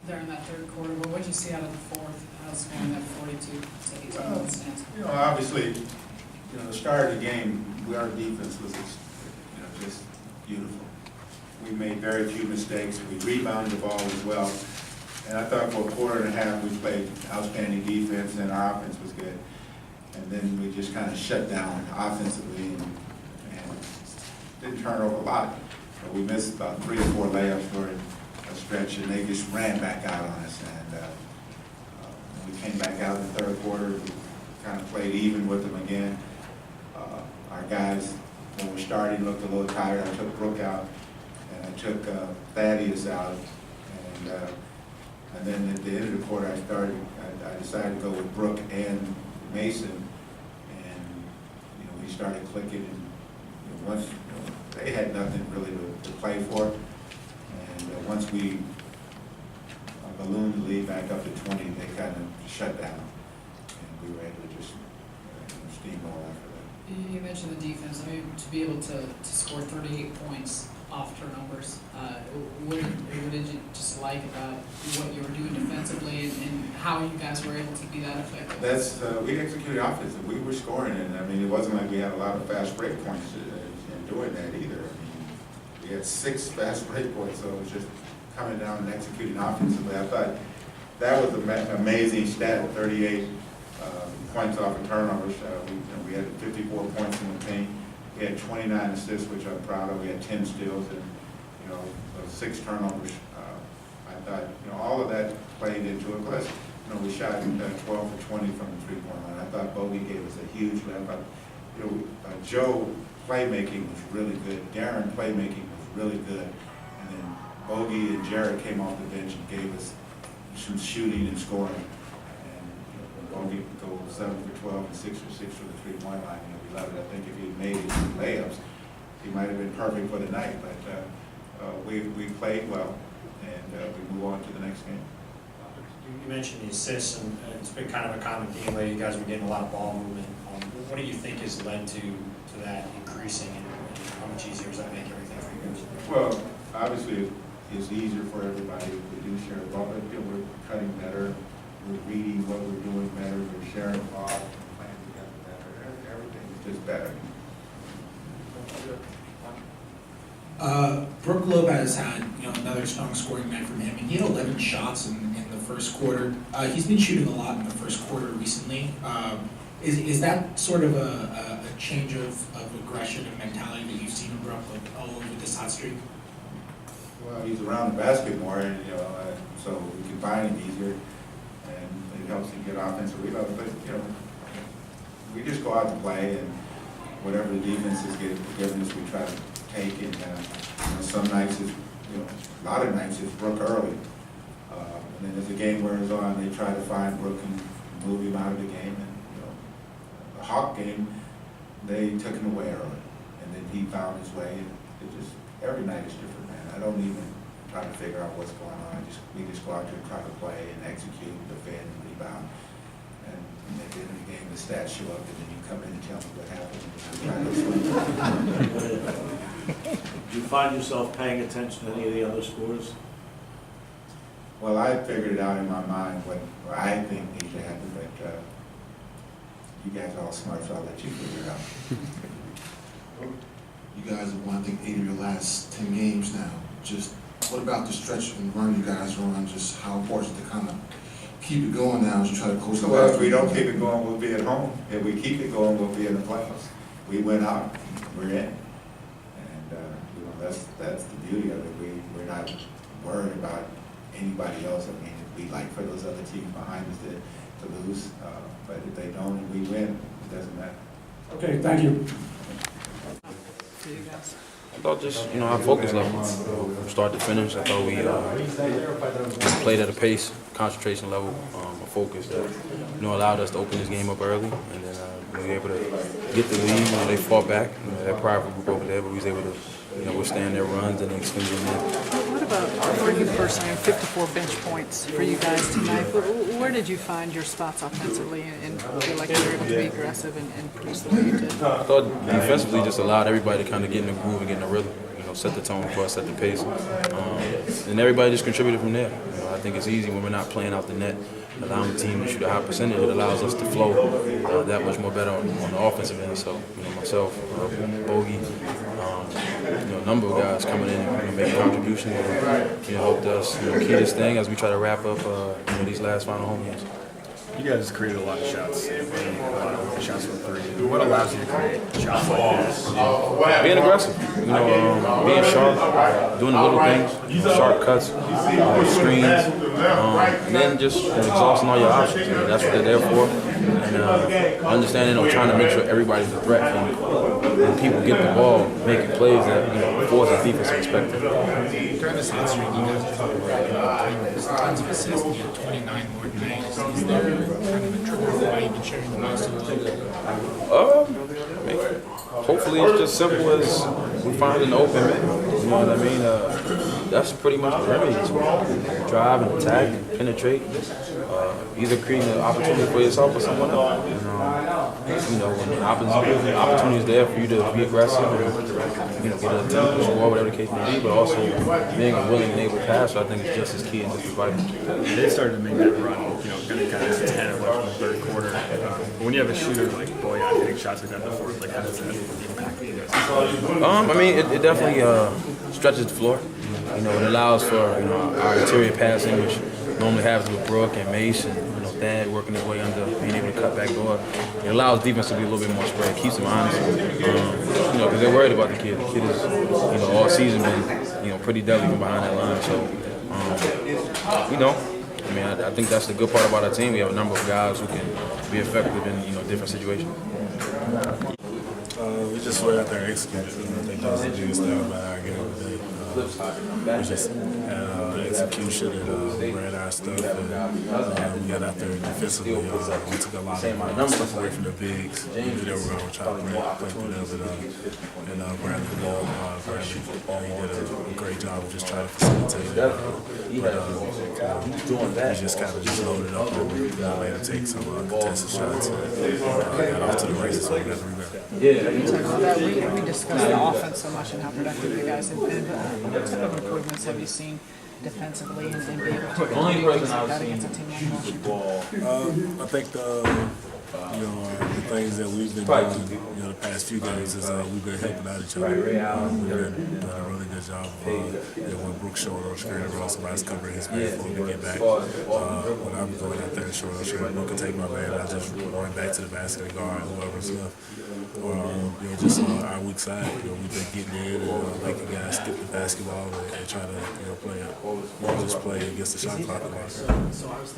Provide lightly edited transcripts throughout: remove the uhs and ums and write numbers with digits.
there in that third quarter, but what did you see out of the fourth? How's going that 42-18 stance? Obviously, the start of the game, our defense was just beautiful. We made very few mistakes. We rebounded the ball as well. And I thought for a quarter and a half we played outstanding defense and our offense was good. And then we just kind of shut down offensively and didn't turn over a lot. But we missed about 3 or 4 layups during a stretch, and they just ran back out on us. And when we came back out in the third quarter, we kind of played even with them again. Our guys, when we started, looked a little tired. I took Brook out, and I took Thaddeus out. And then at the end of the quarter, I decided to go with Brook and Mason, and we started clicking. And once they had nothing really to play for, and once we ballooned the lead back up to 20, they kind of shut down, and we were able to just steamroll after that. You mentioned the defense. I mean, to be able to score 38 points off turnovers, what did you just like about what you were doing defensively and how you guys were able to be that effective? We executed offensively. We were scoring, and I mean, it wasn't like we had a lot of fast break points in doing that either. I mean, we had 6 fast break points, so it was just coming down and executing offensively. I thought that was an amazing stat, 38 points off of turnovers. We had 54 points in the paint. We had 29 assists, which I'm proud of. We had 10 steals and, those 6 turnovers. I thought, all of that played into it. Plus, we shot 12 for 20 from the three-point line. I thought Bogey gave us a huge lift. Joe playmaking was really good. Deron playmaking was really good. And then Bogey and Jarrett came off the bench and gave us some shooting and scoring. And Bogey could go 7 for 12 and 6 for 6 from the three-point line. We loved it. I think if he made his layups, he might have been perfect for the night. But we played well, and we move on to the next game. You mentioned the assists, and it's been kind of a common theme lately. You guys have been getting a lot of ball movement. What do you think has led to that increasing, and how much easier does that make everything for you guys? Well, obviously, it's easier for everybody if we do share the ball, but we're cutting better, we're reading what we're doing better, we're sharing the ball, playing together better. Everything is just better. Brook Lopez had another strong scoring night from him, and he had 11 shots in the first quarter. He's been shooting a lot in the first quarter recently. Is that sort of a change of aggression and mentality that you've seen in Brook all over this hot streak? Well, he's around the basket more, and so we can find him easier, and it helps him get offensive rebounds. But we just go out and play, and whatever the defense is giving us, we try to take. And some nights is, a lot of nights it's Brook early, and then as the game wears on, they try to find Brook and move him out of the game. And the Hawk game, they took him away early, and then he found his way. And it just every night is different, man. I don't even try to figure out what's going on. We just go out there and try to play and execute, defend, and rebound. And at the end of the game, the stats show up, and then you come in and tell me what happened. Do you find yourself paying attention to any of the other scores? Well, I figured it out in my mind what I think needs to happen, but you guys are all smart, so I'll let you figure it out. You guys have won, I think, 8 of your last 10 games now. Just what about the stretch and run you guys are on? Just how important to kind of keep it going now as you try to coach the Well, if we don't keep it going, we'll be at home. If we keep it going, we'll be in the playoffs. We went out, we're in. That's the beauty of it. We're not worried about anybody else. I mean, we'd like for those other teams behind us to lose, but if they don't and we win, it doesn't matter. Okay, thank you. For you guys? I thought just, our focus level, from start to finish. I thought we played at a pace, concentration level, a focus that, allowed us to open this game up early, and then we were able to get the lead. They fought back. That prideful group over there, but we was able to, withstand their runs and extend them in. What about for you personally? 54 bench points for you guys tonight. Where did you find your spots offensively and feel like you were able to be aggressive and produce the way you did? I thought defensively just allowed everybody to kind of get in the groove and get in the rhythm. Set the tone for us, set the pace, and everybody just contributed from there. I I think it's easy when we're not playing out the net, allowing the team to shoot a high percentage. It allows us to flow that much more better on the offensive end. So, myself, Bogey, a number of guys coming in and making contributions and helped us key this thing as we try to wrap up these last final home games. You guys created a lot of shots, a lot of open shots from three. What allows you to create shots like this? Being aggressive, being sharp, doing the little things, sharp cuts, screens, and then just exhausting all your options. That's what they're there for. And understanding or trying to make sure everybody's a threat. And when people get the ball, making plays that force the defense to expect it. During this hot streak, you guys talk about tons of assists, 29 more than nights. Is there kind of a trigger why you've been sharing the most of Hopefully it's just simple as we find an open man. You know what I mean? That's pretty much the remedy. Drive and attack and penetrate. Either creating an opportunity for yourself or someone else. When the opportunity is there for you to be aggressive and get a team score, whatever the case may be, but also being a willing and able passer, I think is just as key and just as vital. They started to make that run, kind of 10 or 11 in the third quarter. When you have a shooter like Boyan hitting shots like that before, like how does that impact you guys? It definitely stretches the floor. It allows for our interior passing, which normally happens with Brook and Mace and Thad working his way under, being able to cut back door. It allows defense to be a little bit more spread, keeps them honest. Because they're worried about the kid. The kid has, all season been, pretty deadly from behind that line. So, I think that's the good part about our team. We have a number of guys who can be effective in different situations. We just went out there and executed. I think that was the biggest thing about our game today. We just had execution and ran our stuff. And we got out there defensively. We took a lot of stuff away from the bigs. We knew they were going to try to play through them. And Bradley Ball, he did a great job of just trying to facilitate it. We just kind of just loaded up and we made him take some contested shots and got off to the races so we got the rebound. You talk about that. We discussed the offense so much and how productive you guys have been. What type of improvements have you seen defensively and be able to do things like that against a team like Washington? I think the things that we've been doing, the past few games is we've been helping out each other. We've been doing a really good job when Brook's short on screen and somebody's covering his man before we get back. When I'm going out there short on screen, Brook can take my man and I just run back to the basket and guard whoever's left. Or just on our weak side, we've been getting in and making guys skip the basketball and try to play against the shot clock.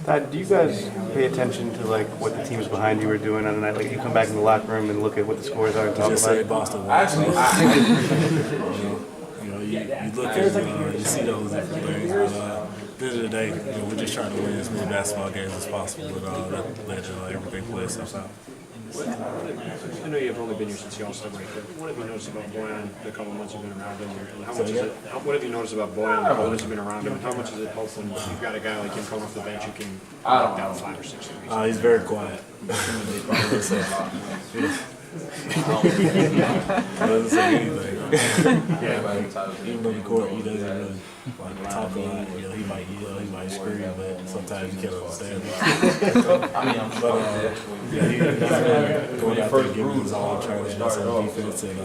Thad, do you guys pay attention to what the teams behind you are doing on the night? Like you come back in the locker room and look at what the scores are and talk just about say it? Boston you look at you see those different things, but at the end of the day, we're just trying to win as many basketball games as possible, but that led to everything play itself out. I know you've only been here since the All-Star break, but what have you noticed about Boyan the couple months you've been around him? And how much is it? What have you noticed about Boyan the couple months you've been around him? And how much does it help when you've got a guy like him coming off the bench who can knock down 5 or 6 threes? He's very quiet. He doesn't say anything. Even on the court, he doesn't really talk a lot. He might yell, he might scream, but sometimes you can't understand it. But he's been going out there and giving his all, trying to shoot some defense, and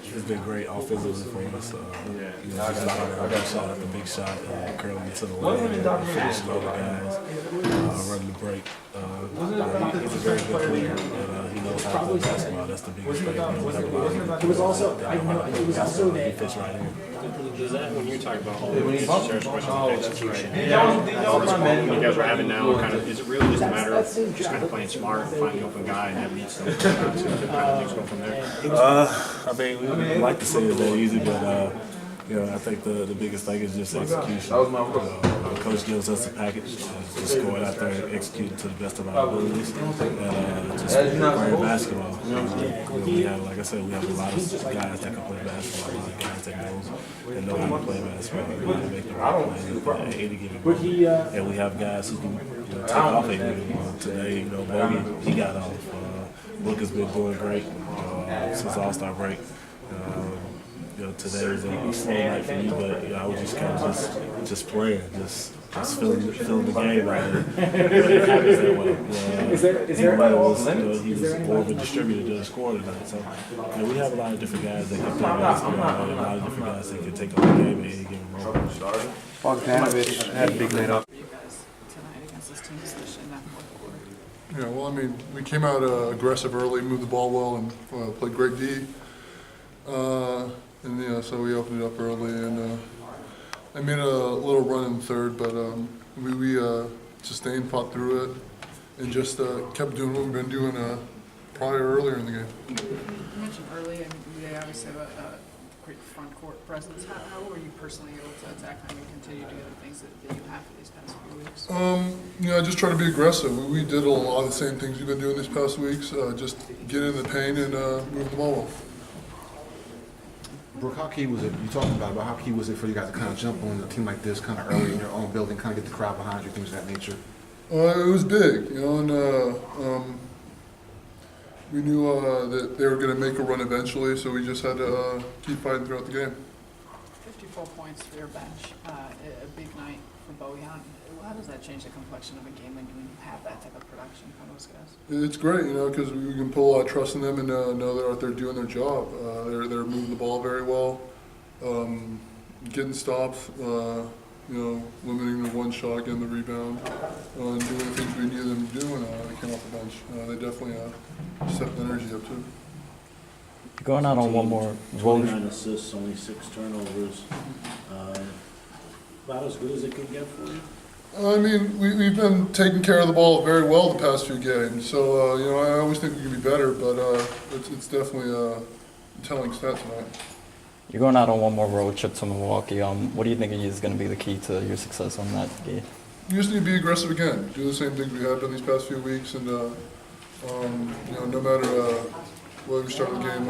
he's been great offensively for us. He's not a big shot after big shot, curling to the lane, finishing all the guys, running the break. He's a very good player, and he knows how to play basketball. That's the biggest thing. It was also, he fits right in. Does that, when you talk about Sarah's question of execution, when you guys are having now, is it really just a matter of just kind of playing smart and finding the open guy and that leads to things go from there? We like to say it's that easy, but I think the biggest thing is just execution. Coach gives us a package, just going out there and executing to the best of our abilities, and just playing basketball. We have, like I said, we have a lot of guys that can play basketball, a lot of guys that know how to play basketball, and know how to make the right play at any given moment. And we have guys who can take off any given moment. Today, Bogey, he got off. Brook has been doing great since All-Star break. today was a slow night for me, but I was just kind of just playing, just feeling the game out there. It happens that way. He was more of a distributor to the score tonight. So we have a lot of different guys that can play basketball, and a lot of different guys that can take over the game and give them roll. Bogdanovich had a big night up. For you guys tonight against this team, especially in that fourth quarter. Yeah, well, I mean, we came out aggressive early, moved the ball well, and played great D. And so we opened it up early, and I made a little run in third, but we sustained, fought through it, and just kept doing what we've been doing earlier in the game. You mentioned early, and they obviously have a great front court presence. How were you personally able to attack them and continue to do the things that you have for these past few weeks? I just try to be aggressive. We did a lot of the same things we've been doing these past weeks, just get in the paint and move the ball well. Brook, how key was it, you talking about how key was it for you guys to kind of jump on a team like this kind of early in your own building, kind of get the crowd behind you, things of that nature? It was big, and we knew that they were going to make a run eventually, so we just had to keep fighting throughout the game. 54 points for your bench, a big night for Bojan. How does that change the complexion of a game when you have that type of production from those guys? It's great, because we can put a lot of trust in them and know they're out there doing their job. They're moving the ball very well, getting stops, limiting the one shot, getting the rebound, and doing the things we needed them to do when they came off the bench. They definitely stepped the energy up too. Going out on one more. 29 assists, only 6 turnovers. About as good as it can get for you? I mean, we've been taking care of the ball very well the past few games, so I always think we can be better, but it's definitely a telling stat tonight. You're going out on one more road trip to Milwaukee. What do you think is going to be the key to your success on that game? We just need to be aggressive again, do the same things we have done these past few weeks, and no matter whether we start the game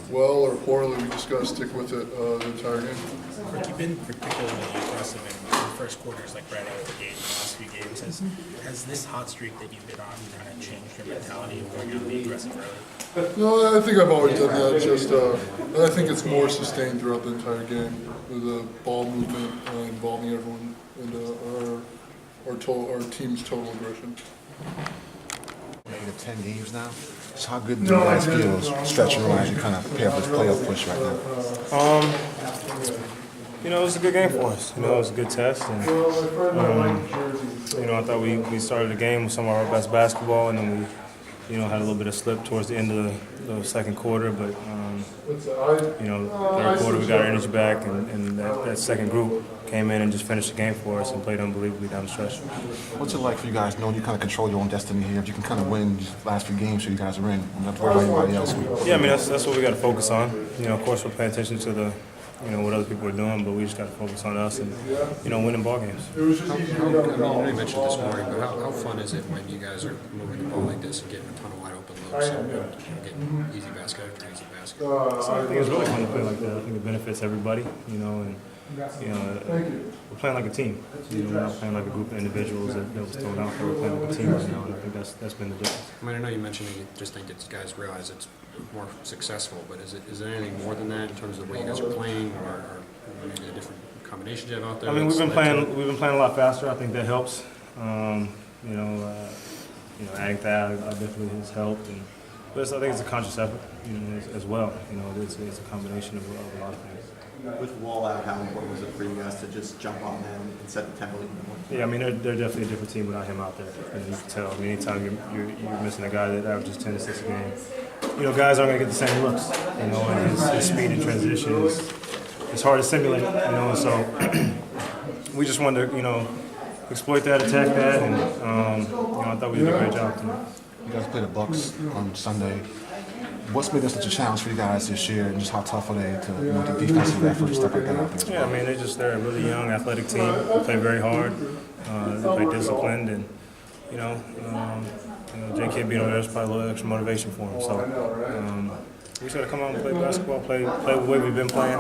well or poorly, we just got to stick with it the entire game. You've been particularly aggressive in the first quarters, like right out of the gate, the last few games. Has this hot streak that you've been on kind of changed your mentality of going out and be aggressive early? No, I think I've always done that. Just I think it's more sustained throughout the entire game with the ball movement involving everyone and our team's total aggression. Maybe 10 games now. So how good do you guys feel stretching around as you kind of prepare for this playoff push right now? It was a good game for us. It was a good test, and I thought we started the game with some of our best basketball, and then we had a little bit of slip towards the end of the second quarter, but third quarter we got our energy back, and that second group came in and just finished the game for us and played unbelievably down the stretch. What's it like for you guys knowing you kind of control your own destiny here? If you can kind of win these last few games, so you guys are in, you don't have to worry about anybody else. Yeah, I mean that's what we got to focus on. Of course we're paying attention to the what other people are doing, but we just got to focus on us and winning ball games. I know you mentioned this morning, but how fun is it when you guys are moving the ball like this and getting a ton of wide open looks and getting easy basket after easy basket? So I think it's really fun to play like that. I think it benefits everybody, and we're playing like a team. We're not playing like a group of individuals that was thrown out there. We're playing like a team right now, and I think that's been the difference. I know you mentioned that you just think that guys realize it's more successful, but is there anything more than that in terms of the way you guys are playing, or maybe the different combinations you have out there? I mean, we've been playing a lot faster. I think that helps. Adding that definitely has helped, but I think it's a conscious effort, as well. It's a combination of a lot of things. With Wall out, how important was it for you guys to just jump on them and set the tempo even more? Yeah, I mean they're definitely a different team without him out there. And you can tell. I mean, anytime you're missing a guy that averages 10 assists a game, guys aren't going to get the same looks. And his speed and transition is hard to simulate. And so we just wanted to exploit that, attack that, and I thought we did a great job tonight. You guys play the Bucks on Sunday. What's been such a challenge for you guys this year, and just how tough are they to the defensive effort and stuff like that out there? Yeah, I mean they're a really young, athletic team. They play very hard. They play disciplined, and JK being over there is probably a little extra motivation for him. So we just got to come out and play basketball, play the way we've been playing.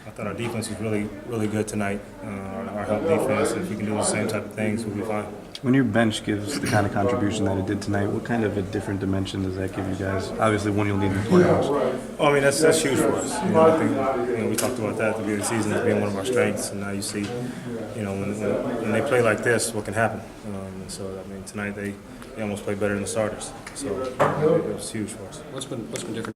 I thought our defense was really, really good tonight. Our help defense. If we can do the same type of things, we'll be fine. When your bench gives the kind of contribution that it did tonight, what kind of a different dimension does that give you guys? Obviously, one you'll need in the playoffs. Well, I mean, that's huge for us. I think we talked about that at the beginning of the season as being one of our strengths, and now you see, when they play like this, what can happen. And so, I mean, tonight they almost played better than the starters. So it was huge for us. What's been different?